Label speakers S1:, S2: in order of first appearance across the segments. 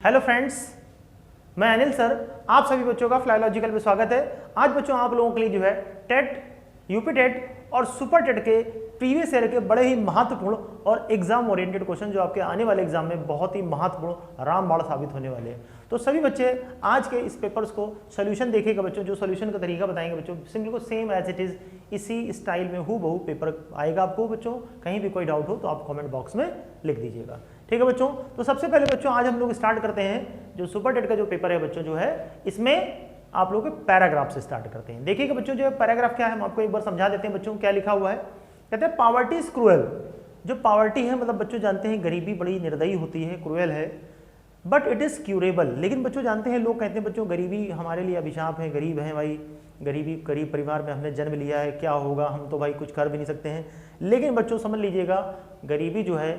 S1: Hello friends, मैं Anil sir, आप सभी बच्चों का फ्लाइलॉजिकल में स्वागत है। आज बच्चों आप लोगों के लिए जो है टेट, यूपी टेट और सुपर टेट के प्रीवियस ईयर के बड़े ही महत्वपूर्ण और एग्जाम ओरिएंटेड क्वेश्चन जो आपके आने वाले एग्जाम में बहुत ही महत्वपूर्ण रामबाण साबित होने वाले हैं। तो सभी बच्चे आज के इस पेपर्स को सोल्यूशन देखेगा बच्चों, जो सोल्यूशन का तरीका बताएंगे बच्चों, बिल्कुल सेम एज इट इज इसी स्टाइल में हूबहू पेपर आएगा आपको बच्चों। कहीं भी कोई डाउट हो तो आप कमेंट बॉक्स में लिख दीजिएगा, ठीक है बच्चों। तो सबसे पहले बच्चों आज हम लोग स्टार्ट करते हैं जो सुपर टेट का जो पेपर है बच्चों, जो है इसमें आप लोग के पैराग्राफ से स्टार्ट करते हैं। देखिएगा बच्चों, जो पैराग्राफ क्या है हम आपको एक बार समझा देते हैं बच्चों। क्या लिखा हुआ है, कहते हैं पावर्टी इज क्रूएल। जो पावर्टी है मतलब बच्चों जानते हैं गरीबी बड़ी निर्दयी होती है, क्रूएल है, बट इट इज क्यूरेबल। लेकिन बच्चों जानते हैं, लोग कहते हैं बच्चों गरीबी हमारे लिए अभिशाप है, गरीब है भाई, गरीब परिवार में हमने जन्म लिया है, क्या होगा, हम तो भाई कुछ कर भी नहीं सकते हैं। लेकिन बच्चों समझ लीजिएगा, गरीबी जो है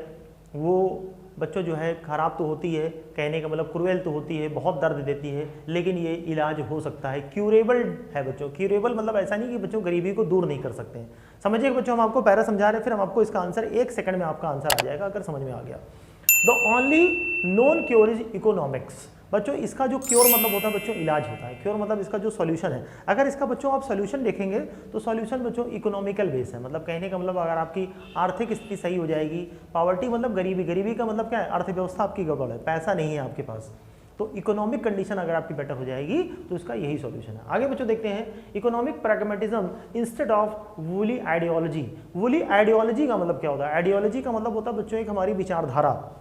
S1: वो बच्चों जो है खराब तो होती है, कहने का मतलब क्रूएल तो होती है, बहुत दर्द देती है, लेकिन ये इलाज हो सकता है, क्यूरेबल है बच्चों। क्यूरेबल मतलब ऐसा नहीं कि बच्चों गरीबी को दूर नहीं कर सकते हैं। समझिए बच्चों, हम आपको पैरा समझा रहे हैं, फिर हम आपको इसका आंसर 1 सेकंड में आपका आंसर आ जाएगा अगर समझ में आ गया। The only known cure is economics. बच्चों इसका जो क्योर मतलब होता है बच्चों, इलाज होता है। क्योर मतलब इसका जो सॉल्यूशन है, अगर इसका बच्चों आप सॉल्यूशन देखेंगे तो सॉल्यूशन बच्चों इकोनॉमिकल बेस है। मतलब कहने का मतलब अगर आपकी आर्थिक स्थिति सही हो जाएगी, पावर्टी मतलब गरीबी, गरीबी का मतलब क्या है, अर्थव्यवस्था आपकी गड़बड़ है, पैसा नहीं है आपके पास, तो इकोनॉमिक कंडीशन अगर आपकी बेटर हो जाएगी तो इसका यही सॉल्यूशन है। आगे बच्चों देखते हैं, economic pragmatism instead of woolly ideology. Woolly ideology का मतलब क्या होता है, आइडियोलॉजी का मतलब होता है बच्चों एक हमारी विचारधारा।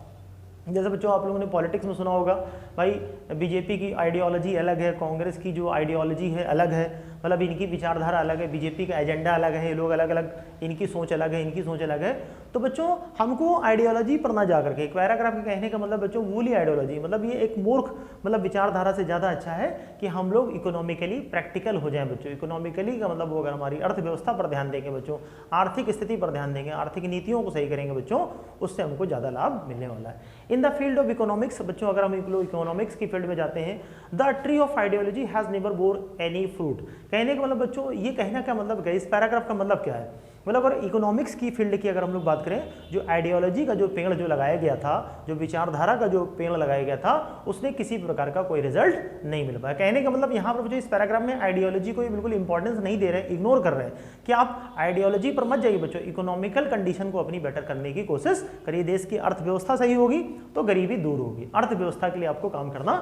S1: जैसे बच्चों आप लोगों ने पॉलिटिक्स में सुना होगा भाई, बीजेपी की आइडियोलॉजी अलग है, कांग्रेस की जो आइडियोलॉजी है अलग है, मतलब इनकी विचारधारा अलग है, बीजेपी का एजेंडा अलग है, ये लोग अलग अलग, इनकी सोच अलग है, इनकी सोच अलग है। तो बच्चों हमको आइडियोलॉजी पर ना जाकर के, एक पैराग्राफ के कहने का मतलब बच्चों वूली आइडियोलॉजी मतलब ये एक मूर्ख मतलब विचारधारा से ज़्यादा अच्छा है कि हम लोग इकोनॉमिकली प्रैक्टिकल हो जाएं बच्चों। इकोनॉमिकली का मतलब वो अगर हमारी अर्थव्यवस्था पर ध्यान देंगे बच्चों, आर्थिक स्थिति पर ध्यान देंगे, आर्थिक नीतियों को सही करेंगे बच्चों, उससे हमको ज़्यादा लाभ मिलने वाला है। In the field of economics बच्चों, अगर हम इकोनॉमिक्स की फील्ड में जाते हैं, the tree of ideology has never bore any fruit. कहने का मतलब बच्चों, ये कहना क्या मतलब है, इस पैराग्राफ का मतलब क्या है, मतलब अगर इकोनॉमिक्स की फील्ड की अगर हम लोग बात करें, जो आइडियोलॉजी का जो पेड़ जो लगाया गया था, जो विचारधारा का जो पेड़ लगाया गया था, उसने किसी प्रकार का कोई रिजल्ट नहीं मिल पाया। कहने का मतलब यहाँ पर जो इस पैराग्राफ में आइडियोलॉजी को बिल्कुल इंपॉर्टेंस नहीं दे रहे हैं, इग्नोर कर रहे हैं कि आप आइडियोलॉजी पर मत जाइए बच्चों, इकोनॉमिकल कंडीशन को अपनी बेटर करने की कोशिश करिए। देश की अर्थव्यवस्था सही होगी तो गरीबी दूर होगी, अर्थव्यवस्था के लिए आपको काम करना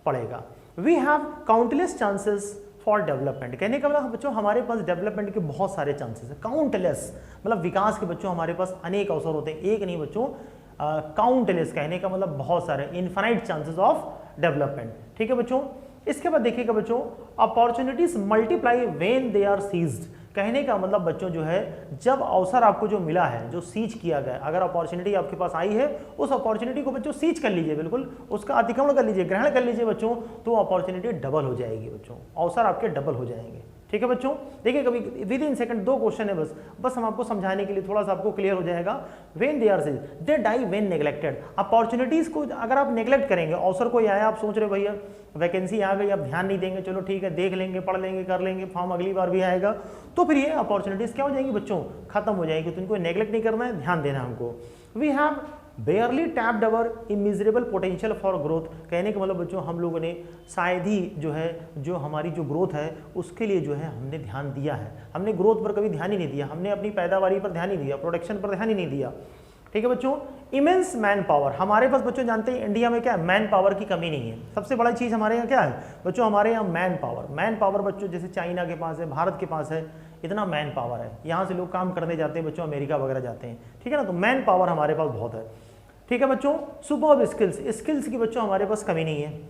S1: पड़ेगा। We have countless chances for development. कहने का मतलब बच्चों हमारे पास डेवलपमेंट के बहुत सारे चांसेस हैं, काउंटलेस मतलब विकास के बच्चों हमारे पास अनेक अवसर होते हैं, एक नहीं बच्चों, काउंटलेस कहने का मतलब बहुत सारे, इनफाइनाइट चांसेस ऑफ डेवलपमेंट, ठीक है बच्चों। इसके बाद देखिएगा बच्चों, opportunities multiply when they are seized. कहने का मतलब बच्चों जो है, जब अवसर आपको जो मिला है, जो सीज किया गया, अगर अपॉर्चुनिटी आपके पास आई है, उस अपॉर्चुनिटी को बच्चों सीज कर लीजिए, बिल्कुल उसका अतिक्रमण कर लीजिए, ग्रहण कर लीजिए बच्चों, तो अपॉर्चुनिटी डबल हो जाएगी बच्चों, अवसर आपके डबल हो जाएंगे, ठीक है बच्चों। देखिए कभी विद इन सेकंड 2 क्वेश्चन है बस हम आपको समझाने के लिए, थोड़ा सा आपको क्लियर हो जाएगा। When they are seize they die when neglected. Opportunities को अगर आप नेग्लेक्ट करेंगे, अवसर कोई आया, आप सोच रहे भैया वैकेंसी आ गई, आप ध्यान नहीं देंगे, चलो ठीक है देख लेंगे, पढ़ लेंगे, कर लेंगे, फॉर्म अगली बार भी आएगा, तो फिर ये अपॉर्चुनिटीज क्या हो जाएंगी बच्चों, खत्म हो जाएगी। तो इनको नेग्लेक्ट नहीं करना है, ध्यान देना हमको। We have barely tapped our immeasurable potential for growth. कहने का मतलब बच्चों हम लोगों ने शायद ही जो है, जो हमारी जो ग्रोथ है उसके लिए जो है हमने ध्यान दिया है, हमने ग्रोथ पर कभी ध्यान ही नहीं दिया, हमने अपनी पैदावारी पर ध्यान ही दिया, प्रोडक्शन पर ध्यान ही नहीं दिया, ठीक है बच्चों। इमेंस मैन पावर, हमारे पास बच्चों जानते हैं इंडिया में क्या है, मैन पावर की कमी नहीं है। सबसे बड़ा चीज़ हमारे यहाँ क्या है बच्चों, हमारे यहाँ मैन पावर बच्चों, जैसे चाइना के पास है, भारत के पास है, इतना मैन पावर है, यहाँ से लोग काम करने जाते हैं बच्चों, अमेरिका वगैरह जाते हैं, ठीक है ना, तो मैन पावर हमारे पास बहुत है, ठीक है बच्चों। सुपर्ब स्किल्स की बच्चों हमारे पास कमी नहीं है।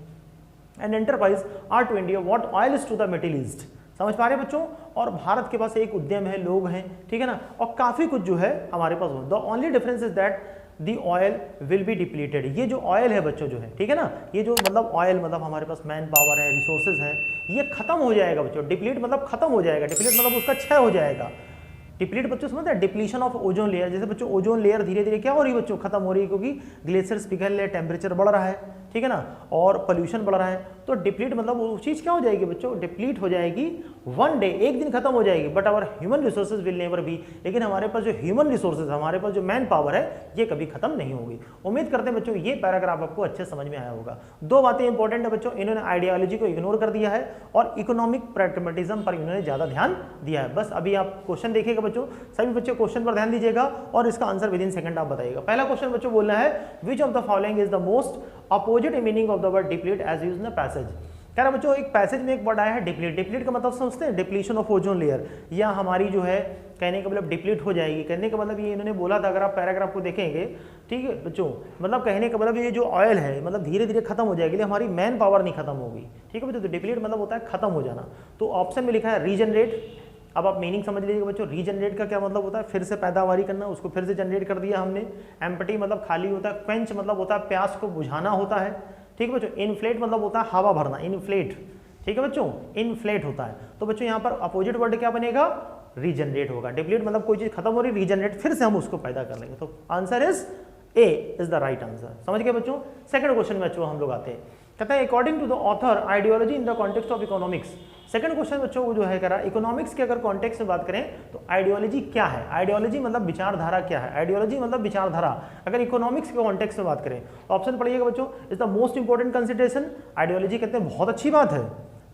S1: And enterprise are to India what oil is to the Middle East. समझ पा रहे बच्चों, और भारत के पास एक उद्यम है, लोग हैं, ठीक है ना, और काफ़ी कुछ जो है हमारे पास हो। The only difference is that the oil will be depleted. ये जो ऑयल है बच्चों जो है, ठीक है ना, ये जो मतलब ऑयल मतलब हमारे पास मैन पावर है, रिसोर्सेज है, ये खत्म हो जाएगा बच्चों। डिप्लीट मतलब खत्म हो जाएगा, डिप्लीट मतलब उसका क्षय हो जाएगा, डिप्लीट बच्चों समझते हैं, डिप्लीशन ऑफ ओजोन लेयर, जैसे बच्चों ओजोन लेयर धीरे धीरे क्या हो रही है बच्चों, खत्म हो रही है, क्योंकि ग्लेशियर्स पिघल रहे, टेम्परेचर बढ़ रहा है, ठीक है ना, और पोल्यूशन बढ़ रहा है। तो डिप्लीट मतलब वो चीज़ क्या हो जाएगी बच्चों, डिप्लीट हो जाएगी वन डे, एक दिन खत्म हो जाएगी, but our human resources will never be, लेकिन हमारे पास जो ह्यूमन रिसोर्सेज, हमारे पास जो मैन पावर है, ये कभी खत्म नहीं होगी। उम्मीद करते हैं बच्चों ये पैराग्राफ आपको अच्छे समझ में आया होगा। दो बातें इंपॉर्टेंट है बच्चों, इन्होंने आइडियोलॉजी को इग्नोर कर दिया है और इकोनॉमिक प्रैग्मेटिज्म पर इन्होंने ज्यादा ध्यान दिया है। बस अभी आप क्वेश्चन देखिएगा बच्चों, सभी बच्चे क्वेश्चन पर ध्यान दीजिएगा और इसका आंसर विद इन सेकंड आप बताइएगा। पहला क्वेश्चन बच्चों बोलना है, which of the following is the most opposite meaning of the word deplete as used in the passage. कह रहा बच्चों एक पैसेज में एक वर्ड आया है डिप्लीट, डिप्लीट का मतलब समझते हैं, डिप्लीशन ऑफ ओजोन लेयर, या हमारी जो है कहने का मतलब डिप्लीट हो जाएगी। कहने का मतलब ये इन्होंने बोला था, अगर आप पैराग्राफ को देखेंगे, ठीक है बच्चों, मतलब कहने का मतलब ये जो ऑयल है मतलब धीरे धीरे खत्म हो जाएगी, हमारी मैन पावर नहीं खत्म होगी, ठीक है बच्चों। तो डिप्लीट मतलब होता है खत्म हो जाना। तो ऑप्शन में लिखा है रीजनरेट। अब आप मीनिंग समझ लीजिएगा बच्चों, रीजनरेट का क्या मतलब होता है, फिर से पैदावारी करना, उसको फिर से जनरेट कर दिया हमने। एम्प्टी मतलब खाली होता है, क्वेंच मतलब होता है प्यास को बुझाना होता है, ठीक है बच्चों। इन्फ्लेट मतलब होता है हवा भरना, इन्फ्लेट, ठीक है बच्चों, इन्फ्लेट होता है। तो बच्चों यहाँ पर अपोजिट वर्ड क्या बनेगा, रीजनरेट होगा। डिप्लीट मतलब कोई चीज खत्म हो रही, रीजनरेट फिर से हम उसको पैदा कर लेंगे। तो answer is a is the right answer. समझ गए बच्चों। सेकंड क्वेश्चन में बच्चों हम लोग आते हैं, कहता है according to the author ideology in the context of economics. Second question बच्चों वो जो है कह रहा है इकोनॉमिक्स के अगर कॉन्टेक्स्ट में बात करें तो आइडियोलॉजी क्या है, आइडियोलॉजी मतलब विचारधारा क्या है, आइडियोलॉजी मतलब विचारधारा। अगर इकोनॉमिक्स के कॉन्टेक्स्ट में बात करें तो ऑप्शन पढ़िएगा बच्चों, is the most important consideration. Ideology कहते हैं बहुत अच्छी बात है।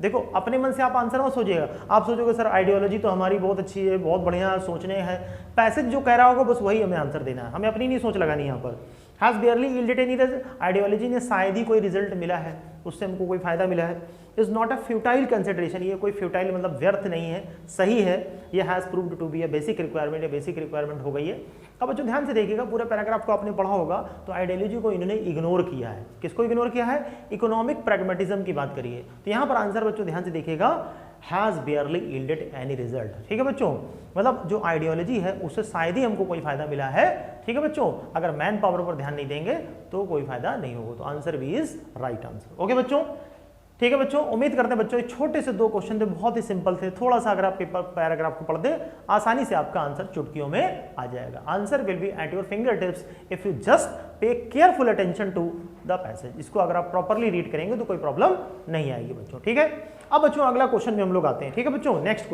S1: देखो अपने मन से आप आंसर मत सोचिएगा, आप सोचोगे सर आइडियोलॉजी तो हमारी बहुत अच्छी है, बहुत बढ़िया सोचने हैं, पैसेज जो कह रहा होगा बस वही हमें आंसर देना है, हमें अपनी नहीं सोच लगानी यहाँ पर। Has barely yielded any result, ideology ने शायद ही कोई रिजल्ट मिला है, उससे हमको कोई फायदा मिला है। Is not a futile consideration, ये कोई फ्यूटाइल मतलब व्यर्थ नहीं है, सही है। ये has proved to be a basic requirement, basic requirement हो गई है। अब बच्चों ध्यान से देखिएगा, पूरे पैराग्राफ को आपने पढ़ा होगा तो आइडियोलॉजी को इन्होंने इग्नोर किया है। किसको इग्नोर किया है, इकोनॉमिक प्रैग्मेटिज्म की बात करिए। तो यहाँ पर आंसर बच्चों ध्यान से देखिएगा, has barely yielded any result, ठीक है बच्चों। मतलब जो आइडियोलॉजी है उससे शायद ही हमको कोई फायदा मिला है, ठीक है बच्चों। अगर मैन पावर पर ध्यान नहीं देंगे तो कोई फायदा नहीं होगा। तो answer B is right answer. Okay बच्चों, ठीक है बच्चों। उम्मीद करते हैं बच्चों ये छोटे से दो क्वेश्चन थे, बहुत ही सिंपल थे। थोड़ा सा अगर आप पेपर पैराग्राफ को पढ़ दे आसानी से आपका आंसर चुटकियों में आ जाएगा। Answer will be at your finger tips if you just pay careful attention to the passage. इसको अगर आप प्रॉपरली रीड करेंगे तो कोई प्रॉब्लम नहीं आएगी बच्चों, ठीक है। अब बच्चों अगला क्वेश्चन में हम लोग आते हैं, ठीक है बच्चों। नेक्स्ट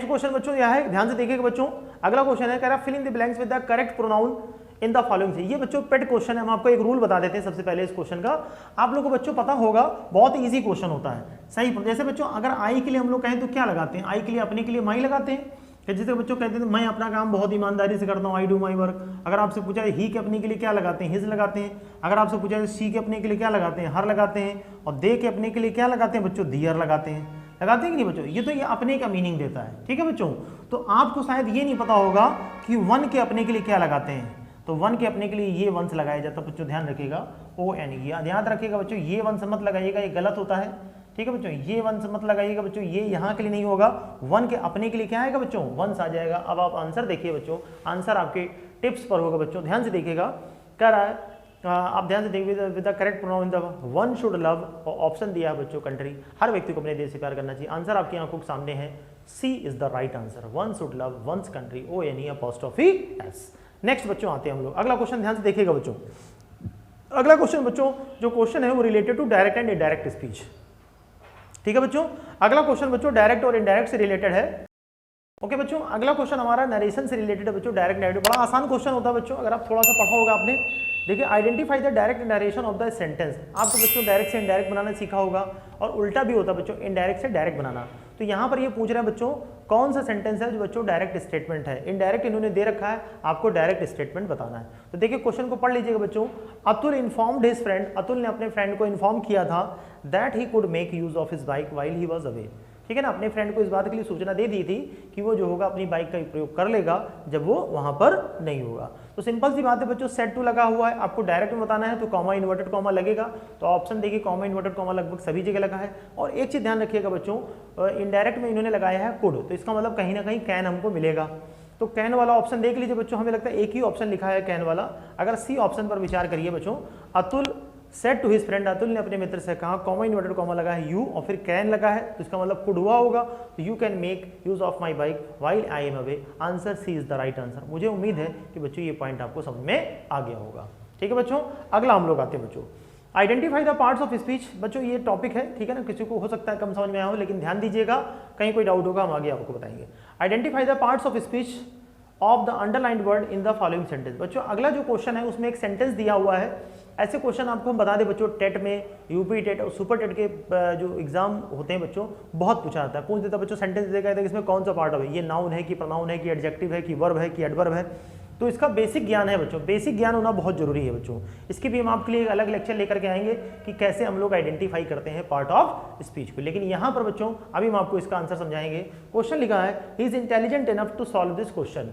S1: क्वेश्चन बच्चों यह है, ध्यान से देखिएगा बच्चों। अगला क्वेश्चन है, कह रहा fill in the blanks with the correct pronoun in the following से। ये बच्चों पेड क्वेश्चन है, हम आपको एक रूल बता देते हैं सबसे पहले इस क्वेश्चन का। आप लोगों को बच्चों पता होगा बहुत इजी क्वेश्चन होता है, सही। जैसे बच्चों अगर आई के लिए हम लोग कहें तो क्या लगाते हैं, आई के लिए अपने के लिए माई लगाते हैं। जैसे बच्चों कहते हैं मैं अपना काम बहुत ईमानदारी से करता हूँ, आई डू माई वर्क। अगर आपसे पूछा है ही के अपने के लिए क्या लगाते हैं, हिज लगाते हैं। अगर आपसे पूछा है शी के अपने के लिए क्या लगाते हैं, हर लगाते हैं। और दे के अपने के लिए क्या लगाते हैं बच्चों, दियर लगाते हैं। लगाते हैं कि नहीं बच्चों, ये तो ये अपने का मीनिंग देता है, ठीक है बच्चों। तो आपको शायद ये नहीं पता होगा कि वन के अपने के लिए क्या लगाते हैं। तो वन के अपने के लिए ये वन से लगाया जाता है बच्चों, ध्यान रखिएगा, ओ एन, याद रखिएगा बच्चों, ये वन से मत लगाइएगा, ये गलत होता है, ठीक है बच्चों। ये वन से मत लगाइएगा बच्चों, ये यहाँ के लिए नहीं होगा। वन के अपने के लिए क्या आएगा बच्चों, वंस आ जाएगा। अब आप आंसर देखिए बच्चों, आंसर आपके टिप्स पर होगा बच्चों, ध्यान से देखिएगा। कह रहा है आप ध्यान से देखिए, with the correct pronoun in the one should love, option दिया है बच्चों कंट्री, हर व्यक्ति को अपने देश से प्यार करना चाहिए। आंसर आपकी आंखों के सामने है, C is the right answer. One should love one's country, O N E apostrophe S. Next बच्चों आते हैं हम लोग, अगला क्वेश्चन ध्यान से देखिएगा बच्चों। अगला क्वेश्चन बच्चों जो क्वेश्चन है वो related to direct and indirect speech, ठीक है बच्चों। अगला क्वेश्चन बच्चों डायरेक्ट और इनडायरेक्ट से रिलेटेड है। ओके बच्चों, अगला क्वेश्चन हमारा नरेशन से रिलेटेड है बच्चों, डायरेक्ट नैरेटिव। बड़ा आसान क्वेश्चन होता है बच्चों, अगर आप थोड़ा सा पढ़ा होगा आपने। देखिए identify the direct narration of the sentence. आपको बच्चों डायरेक्ट से इनडायरेक्ट बनाना सीखा होगा, और उल्टा भी होता है बच्चों, इनडायरेक्ट से डायरेक्ट बनाना। तो यहाँ पर ये पूछ रहे हैं बच्चों कौन सा सेंटेंस है जो बच्चों डायरेक्ट स्टेटमेंट है। इनडायरेक्ट इन्होंने दे रखा है, आपको डायरेक्ट स्टेटमेंट बताना है। तो देखिए क्वेश्चन को पढ़ लीजिएगा बच्चों। Atul informed his friend, Atul ने अपने फ्रेंड को इन्फॉर्म किया था that he could make use of his bike while he was away, ठीक है ना। अपने फ्रेंड को इस बात के लिए सूचना दे दी थी कि वो जो होगा अपनी बाइक का प्रयोग कर लेगा जब वो वहां पर नहीं होगा। तो सिंपल सी बात है बच्चों, सेट टू लगा हुआ है, आपको डायरेक्ट में बताना है तो कॉमा इन्वर्टेड कॉमा लगेगा। तो ऑप्शन देखिए कॉमा इन्वर्टेड कॉमा लगभग सभी जगह लगा है। और एक चीज ध्यान रखिएगा बच्चों, इनडायरेक्ट में इन्होंने लगाया है कुड, तो इसका मतलब कहीं ना कहीं कैन हमको मिलेगा। तो कैन वाला ऑप्शन देख लीजिए बच्चों, हमें लगता है एक ही ऑप्शन लिखा है कैन वाला। अगर सी ऑप्शन पर विचार करिए बच्चों, Atul said to his friend, Atul ने अपने मित्र से कहा, कॉमा इन्वर्टेड कॉमा लगा है यू और फिर कैन लगा है, तो इसका मतलब कुड हुआ होगा, तो you can make use of my bike while I am away, answer C is the right answer. मुझे उम्मीद है कि बच्चों ये पॉइंट आपको समझ में आ गया होगा। ठीक है बच्चों, अगला हम लोग आते हैं बच्चों, identify the parts of speech. बच्चों ये टॉपिक है, ठीक है ना, किसी को हो सकता है कम समझ में आया हो, लेकिन ध्यान दीजिएगा, कहीं कोई डाउट होगा हम आगे आपको बताएंगे। Identify the parts of speech of the underlined word in the following sentence. बच्चों अगला जो क्वेश्चन है उसमें एक सेंटेंस दिया हुआ है, ऐसे क्वेश्चन आपको हम बता दें बच्चों, टेट में, यूपी टेट और सुपर टेट के जो एग्जाम होते हैं बच्चों, बहुत पूछा जाता है, पूछ देता बच्चों, सेंटेंस देगा इसमें कौन सा पार्ट है, ये नाउन है कि प्रोनाउन है कि एडजेक्टिव है कि वर्ब है कि एडवर्ब है, तो इसका बेसिक ज्ञान है बच्चों, बेसिक ज्ञान होना बहुत जरूरी है बच्चों। इसकी भी हम आपके लिए एक अलग लेक्चर लेकर के आएंगे कि कैसे हम लोग आइडेंटिफाई करते हैं पार्ट ऑफ स्पीच को, लेकिन यहाँ पर बच्चों अभी हम आपको इसका आंसर समझाएंगे। क्वेश्चन लिखा है, he is intelligent enough to solve this question.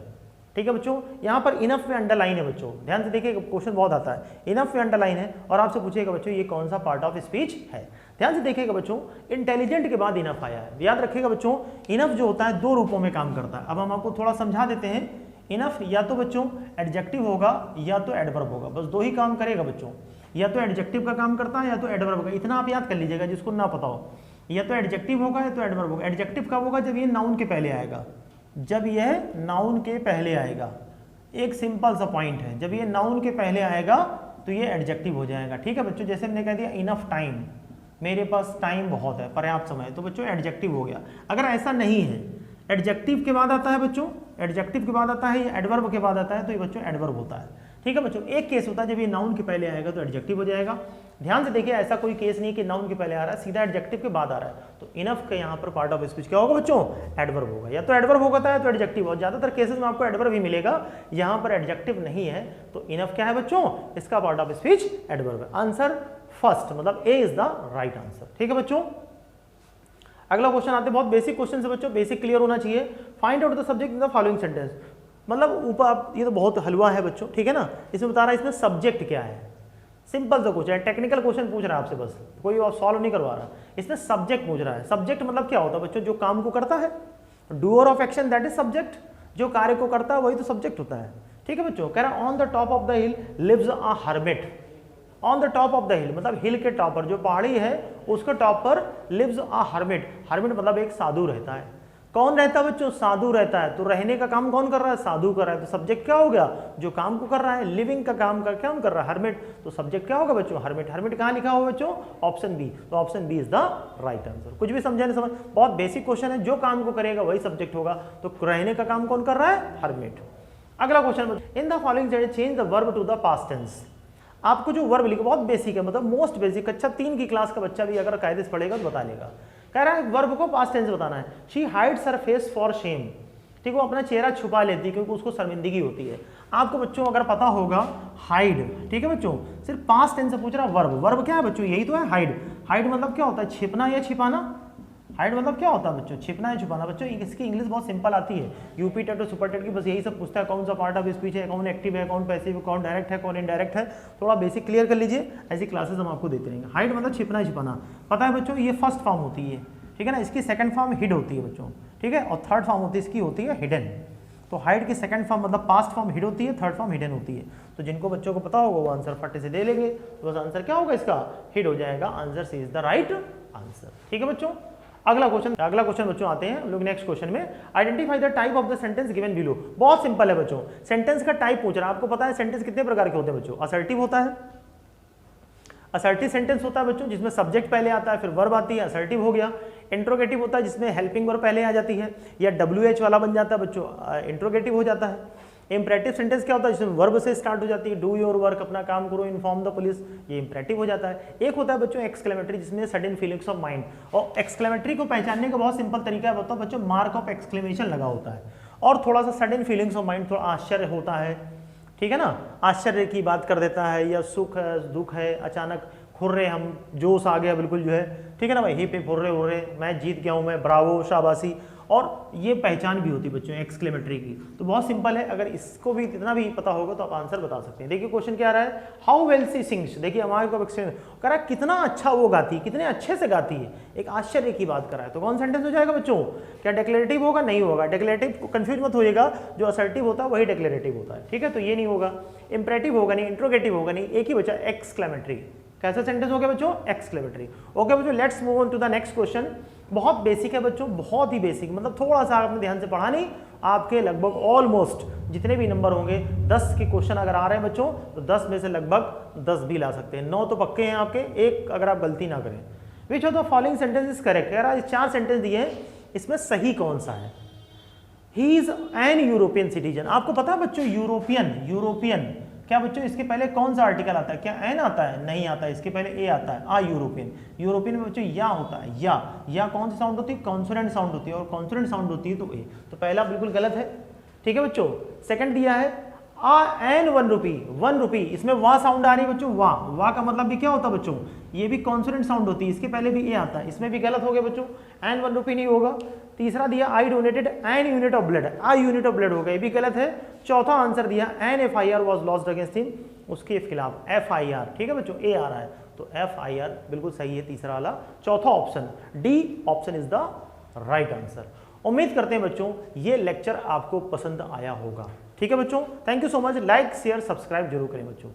S1: ठीक है बच्चों, यहाँ पर इनफ में अंडरलाइन है बच्चों, ध्यान से देखिए, क्वेश्चन बहुत आता है, इनफ में अंडरलाइन है और आपसे पूछेगा बच्चों ये कौन सा पार्ट ऑफ स्पीच है। ध्यान से देखिएगा बच्चों, इंटेलिजेंट के बाद इनफ आया है, याद रखिएगा बच्चों, इनफ जो होता है दो रूपों में काम करता है। अब हम आपको थोड़ा समझा देते हैं, इनफ या तो बच्चों एडजेक्टिव होगा या तो एडवर्ब होगा, बस दो ही काम करेगा बच्चों, या तो एडजेक्टिव का काम करता है या तो एडवर्ब होगा, इतना आप याद कर लीजिएगा जिसको ना पता हो, या तो एडजेक्टिव होगा या तो एडवर्ब होगा। एडजेक्टिव कब होगा, जब ये नाउन के पहले आएगा, जब यह नाउन के पहले आएगा, एक सिंपल सा पॉइंट है, जब ये नाउन के पहले आएगा तो ये एडजेक्टिव हो जाएगा। ठीक है बच्चों, जैसे हमने कह दिया इनफ टाइम, मेरे पास टाइम बहुत है, पर्याप्त समय, तो बच्चों एडजेक्टिव हो गया। अगर ऐसा नहीं है, एडजेक्टिव के बाद आता है बच्चों, एडजेक्टिव के बाद आता है या एडवर्ब के बाद आता है, तो ये बच्चों एडवर्ब होता है। ठीक है बच्चों, एक केस होता है जब ये नाउन के पहले आएगा तो एडजेक्टिव हो जाएगा। ध्यान से देखिए, ऐसा कोई केस नहीं कि नाउन के पहले आ रहा है, सीधा एडजेक्टिव के बाद आ रहा है, तो इनफ का यहाँ पर पार्ट ऑफ स्पीच क्या होगा बच्चों, एडवर्ब होगा, या तो एडवर्ब होता है तो एडजेक्टिव हो, ज्यादातर केसेस में आपको एडवर्ब ही मिलेगा, यहाँ पर एडजेक्टिव नहीं है, तो इनफ क्या है बच्चों, इसका पार्ट ऑफ स्पीच एडवर्ब है। आंसर फर्स्ट, मतलब ए इज द राइट आंसर। ठीक है बच्चों, अगला क्वेश्चन आते हैं, बहुत बेसिक क्वेश्चन है बच्चों, बेसिक क्लियर होना चाहिए। Find out the subject in the following sentence, मतलब ऊपर ये तो बहुत हलवा है बच्चों, ठीक है ना, इसमें बता रहा है इसमें सब्जेक्ट क्या है, सिंपल सा क्वेश्चन है, टेक्निकल क्वेश्चन पूछ रहा है आपसे, बस कोई और सॉल्व नहीं करवा रहा, इसमें सब्जेक्ट पूछ रहा है। सब्जेक्ट मतलब क्या होता है बच्चों, जो काम को करता है, doer of action that is subject, जो कार्य को करता है वही तो सब्जेक्ट होता है। ठीक है बच्चों, कह रहा है on the top of the hill lives a hermit, on the top of the hill मतलब हिल के टॉप पर, जो पहाड़ी है उसके टॉप पर लिव्स अ हर्मिट, हर्मिट मतलब एक साधु रहता है। कौन रहता है बच्चों, साधु रहता है, तो रहने का काम कौन कर रहा है, साधु कर रहा है, तो सब्जेक्ट क्या हो गया, जो काम को कर रहा है, लिविंग का काम कर क्या कर रहा है, हर्मिट, तो सब्जेक्ट क्या होगा बच्चों, हर्मिट। हर्मिट कहाँ लिखा हुआ बच्चों, ऑप्शन बी, तो option B is the right answer. कुछ भी समझा नहीं समझ, बहुत बेसिक क्वेश्चन है, जो काम को करेगा वही सब्जेक्ट होगा, तो रहने का काम कौन कर रहा है, हर्मिट। अगला question, in the following change the verb to the past tense. आपको जो वर्ब लिखा बहुत बेसिक है, मतलब मोस्ट बेसिक, कक्षा 3 की क्लास का बच्चा भी अगर कायदे से पढ़ेगा तो बता लेगा। कह रहा है वर्ब को पास्ट टेंस बताना है। She hides her face for shame, ठीक, वो अपना चेहरा छुपा लेती है क्योंकि उसको शर्मिंदगी होती है। आपको बच्चों अगर पता होगा हाइड, ठीक है बच्चों, सिर्फ पास्ट टेंस से पूछ रहा है वर्ब, वर्ब क्या है बच्चों, यही तो है हाइड। हाइड मतलब क्या होता है, छिपना या छिपाना, हाइड मतलब क्या होता है बच्चों, छिपना या छुपाना। बच्चों इसकी इंग्लिश बहुत सिंपल आती है, यूपी टेट और सुपर टेट की बस यही सब पूछता है, कौन सा पार्ट ऑफ स्पीच है, कौन एक्टिव है, कौन पैसिव है, कौन डायरेक्ट है, कौन इनडायरेक्ट है, थोड़ा बेसिक क्लियर कर लीजिए, ऐसी क्लासेस हम आपको देते रहेंगे। हाइड मतलब छिपना या छिपाना, पता है बच्चों, ये फर्स्ट फॉर्म होती है, ठीक है ना, इसकी सेकंड फॉर्म हिड होती है बच्चों, ठीक है, और थर्ड फॉर्म होती है इसकी होती है हिडन। तो हाइड की सेकंड फॉर्म मतलब पास्ट फॉर्म हिड होती है, थर्ड फॉर्म हिडन होती है। तो जिनको बच्चों को पता होगा वो आंसर फटे से दे लेंगे, तो बस आंसर क्या होगा इसका, हिड हो जाएगा, answer C is the right answer. ठीक है बच्चों, अगला क्वेश्चन बच्चों आते हैं हम लोग नेक्स्ट क्वेश्चन में। Identify the type of the sentence given below. बहुत सिंपल है बच्चों, सेंटेंस का टाइप पूछ रहा है। आपको पता है सेंटेंस कितने प्रकार के होते हैं बच्चों, असर्टिव होता है, असर्टिव सेंटेंस होता है बच्चों जिसमें सब्जेक्ट पहले आता है फिर वर्ब आती है, असर्टिव हो गया। इंट्रोगेटिव होता है जिसमें हेल्पिंग वर्ब पहले आ जाती है या WH वाला बन जाता है बच्चों, इंट्रोगेटिव हो जाता है। इंपरेटिव सेंटेंस क्या होता है, जिसमें वर्ब से स्टार्ट हो जाती है, डू योर वर्क, अपना काम करो, इन्फॉर्म द पुलिस, ये इंपरेटिव हो जाता है। एक होता है बच्चों एक्सक्लेमेटरी, जिसमें सडन फीलिंग्स ऑफ माइंड, और एक्सक्लेमेटरी को पहचानने का बहुत सिंपल तरीका है, बताओ बच्चों, मार्क ऑफ एक्सक्लेमेशन लगा होता है और थोड़ा सा सडन फीलिंग्स ऑफ माइंड, थोड़ा आश्चर्य होता है, ठीक है ना, आश्चर्य की बात कर देता है, या सुख है, दुख है, अचानक खुर्रे, हम जोश आ गया बिल्कुल जो है, ठीक है ना भाई, ही पे फुर्रे हुर्रे, मैं जीत गया हूँ, मैं ब्रावो, शाबाशी, और ये पहचान भी होती है बच्चों एक्सक्लेमेटरी की। तो बहुत सिंपल है, अगर इसको भी इतना भी पता होगा तो आप आंसर बता सकते हैं। देखिए क्वेश्चन क्या आ रहा है, हाउ वेल सी सिंग्स, देखिए हमारे को कह रहा है कितना अच्छा वो गाती है, कितने अच्छे से गाती है, एक आश्चर्य की बात कर रहा है, तो कौन सेंटेंस हो जाएगा बच्चों, क्या डिक्लेरेटिव होगा, नहीं होगा, डिक्लेरेटिव कंफ्यूज मत होइएगा, जो असर्टिव होता है वही डिक्लेरेटिव होता है, ठीक है, तो ये नहीं होगा। इंपरेटिव होगा नहीं, इंट्रोगेटिव होगा नहीं, एक ही बचा एक्सक्लेमेटरी, कैसा सेंटेंस हो गया बच्चों? एक्सक्लेमेटरी। ओके बच्चों, let's move on to the next question. बहुत बेसिक है बच्चों, बहुत ही बेसिक, मतलब थोड़ा सा आपने ध्यान से पढ़ा नहीं, आपके लगभग ऑलमोस्ट जितने भी नंबर होंगे 10 के क्वेश्चन अगर आ रहे हैं बच्चों तो 10 में से लगभग 10 भी ला सकते हैं। 9 तो पक्के हैं आपके, एक अगर आप गलती ना करें। विच of the following sentence is correct? यार 4 सेंटेंस दिए हैं, इसमें सही कौन सा है? He is an European citizen. आपको पता है बच्चों यूरोपियन क्या बच्चों इसके पहले कौन सा आर्टिकल आता है? क्या एन आता है? नहीं आता है, इसके पहले ए आता है। यूरोपियन में बच्चों या होता है। या कौन सी साउंड होती है? कॉन्सोनेंट साउंड होती है, और कॉन्सोनेंट साउंड होती है तो ए। तो पहला बिल्कुल गलत है, ठीक है बच्चों। सेकंड दिया है एन 1 रुपी, इसमें वाह साउंड आ रही है बच्चों, वाह का मतलब भी क्या होता है बच्चों? ये भी कॉन्सोनेंट साउंड होती है, इसके पहले भी ए आता है, इसमें भी गलत हो गया बच्चों। एन 1 रुपी नहीं होगा। तीसरा दिया I donated an unit of blood, I unit of blood होगा, ये भी गलत है। चौथा आंसर दिया an FIR was lost against him, उसके खिलाफ FIR, ठीक है बच्चों, ए आ रहा है तो FIR बिल्कुल सही है तीसरा वाला। चौथा option D option is the right answer. उम्मीद करते हैं बच्चों ये लेक्चर आपको पसंद आया होगा, ठीक है बच्चों। Thank you so much. Like share subscribe जरूर करें बच्चों।